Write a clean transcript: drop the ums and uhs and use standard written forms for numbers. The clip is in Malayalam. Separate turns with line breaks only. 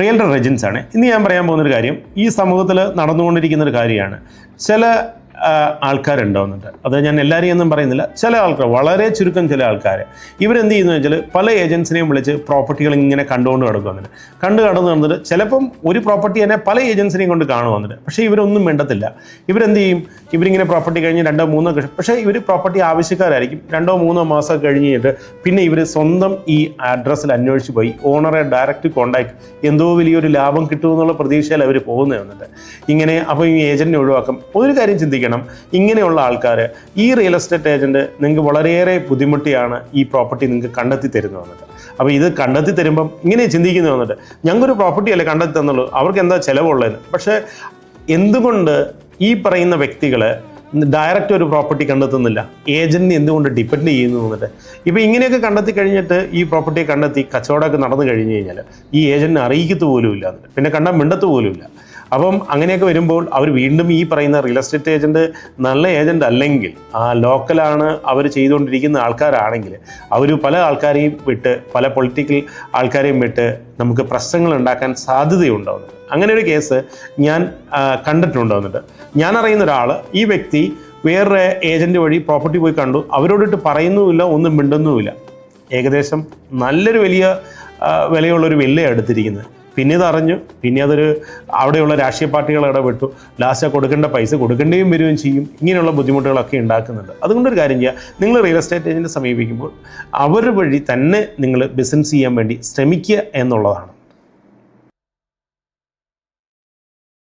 റിയൽറ്റർ ഏജൻസ് ആണ്. ഇന്ന് ഞാൻ പറയാൻ പോകുന്നൊരു കാര്യം ഈ സമൂഹത്തിൽ നടന്നുകൊണ്ടിരിക്കുന്നൊരു കാര്യമാണ്. ചില ആൾക്കാരുണ്ടാവുന്നുണ്ട്, അത് ഞാൻ എല്ലാവരെയും ഒന്നും പറയുന്നില്ല, ചില ആൾക്കാർ, വളരെ ചുരുക്കം ചില ആൾക്കാർ ഇവരെന്ത് ചെയ്യുന്നു വെച്ചാൽ പല ഏജൻസിനെയും വിളിച്ച് പ്രോപ്പർട്ടികൾ ഇങ്ങനെ കണ്ടുകൊണ്ട് കിടക്കുന്നുണ്ട്. കടന്നു വന്നിട്ട് ചിലപ്പം ഒരു പ്രോപ്പർട്ടി തന്നെ പല ഏജൻസിനെയും കൊണ്ട് കാണുവന്നിട്ട്, പക്ഷേ ഇവരൊന്നും വേണ്ടത്തില്ല. ഇവരെന്ത് ചെയ്യും, ഇവരിങ്ങനെ പ്രോപ്പർട്ടി കഴിഞ്ഞ് 2-3 പക്ഷേ ഇവർ പ്രോപ്പർട്ടി ആവശ്യക്കാരായിരിക്കും. 2-3 മാസം കഴിഞ്ഞിട്ട് പിന്നെ ഇവർ സ്വന്തം ഈ അഡ്രസ്സിൽ അന്വേഷിച്ച് പോയി ഓണറെ ഡയറക്റ്റ് കോൺടാക്ട്, എന്തോ വലിയൊരു ലാഭം കിട്ടുമെന്നുള്ള പ്രതീക്ഷയിൽ അവർ പോകുന്നത് വന്നിട്ട് ഇങ്ങനെ. അപ്പോൾ ഈ ഏജൻറ്റിനെ ഒഴിവാക്കും. ഒരു കാര്യം ചിന്തിക്കണം, ഇങ്ങനെയുള്ള ആൾക്കാർ, ഈ റിയൽ എസ്റ്റേറ്റ് ഏജൻറ്റ് നിങ്ങൾക്ക് വളരെയേറെ ബുദ്ധിമുട്ടിയാണ് ഈ പ്രോപ്പർട്ടി നിങ്ങൾക്ക് കണ്ടെത്തി തരുന്നത് വന്നിട്ട്. അപ്പോൾ ഇത് കണ്ടെത്തി തരുമ്പം ഇങ്ങനെ ചിന്തിക്കുന്നത് വന്നിട്ട്, ഞങ്ങൾക്കൊരു പ്രോപ്പർട്ടി അല്ലേ കണ്ടെത്തി തന്നുള്ളൂ, അവർക്ക് എന്താ ചിലവുള്ളതെന്ന്. പക്ഷേ എന്തുകൊണ്ട് ഈ പറയുന്ന വ്യക്തികൾ ഡയറക്റ്റ് ഒരു പ്രോപ്പർട്ടി കണ്ടെത്തുന്നില്ല, ഏജൻറ്റിനെ എന്തുകൊണ്ട് ഡിപ്പെൻഡ് ചെയ്യുന്നു എന്നിട്ട്? ഇപ്പോൾ ഇങ്ങനെയൊക്കെ കണ്ടെത്തി കഴിഞ്ഞിട്ട് ഈ പ്രോപ്പർട്ടിയെ കണ്ടെത്തി കച്ചവടമൊക്കെ നടന്നു കഴിഞ്ഞ് കഴിഞ്ഞാൽ ഈ ഏജൻറ്റിനെ അറിയിക്കത്ത് പോലും ഇല്ല, പിന്നെ കണ്ടാൽ മിണ്ടത്ത് പോലും ഇല്ല. അപ്പം അങ്ങനെയൊക്കെ വരുമ്പോൾ അവർ വീണ്ടും ഈ പറയുന്ന റിയൽ എസ്റ്റേറ്റ് ഏജൻറ്റ് നല്ല ഏജൻറ്റ് അല്ലെങ്കിൽ, ആ ലോക്കലാണ് അവർ ചെയ്തുകൊണ്ടിരിക്കുന്ന ആൾക്കാരാണെങ്കിൽ, അവർ പല ആൾക്കാരെയും വിട്ട്, പല പൊളിറ്റിക്കൽ ആൾക്കാരെയും വിട്ട് നമുക്ക് പ്രശ്നങ്ങൾ ഉണ്ടാക്കാൻ സാധ്യതയുണ്ടാവുന്നത്. അങ്ങനെ ഒരു കേസ് ഞാൻ കണ്ടിട്ടുണ്ടാവുന്നുണ്ട്. ഞാൻ അറിയുന്ന ഒരാൾ, ഈ വ്യക്തി വേറെ ഏജൻറ്റ് വഴി പ്രോപ്പർട്ടി പോയി കണ്ടു, അവരോടിട്ട് പറയുന്നുമില്ല, ഒന്നും മിണ്ടുന്നുമില്ല. ഏകദേശം നല്ലൊരു വലിയ വിലയുള്ളൊരു വില്ലയാണ് എടുത്തിരിക്കുന്നത്. പിന്നെ ഇതറിഞ്ഞു, പിന്നെ അതൊരു അവിടെയുള്ള രാഷ്ട്രീയ പാർട്ടികൾ ഇടപെട്ടു, ലാസ്റ്റ് കൊടുക്കേണ്ട പൈസ കൊടുക്കേണ്ടിയും വരികയും ചെയ്യും. ഇങ്ങനെയുള്ള ബുദ്ധിമുട്ടുകളൊക്കെ ഉണ്ടാക്കുന്നുണ്ട്. അതുകൊണ്ടൊരു കാര്യം ചെയ്യുക, നിങ്ങൾ റിയൽ എസ്റ്റേറ്റ് ഏജൻറ്റ് സമീപിക്കുമ്പോൾ അവർ വഴി തന്നെ നിങ്ങൾ ബിസിനസ് ചെയ്യാൻ വേണ്ടി ശ്രമിക്കുക എന്നുള്ളതാണ്.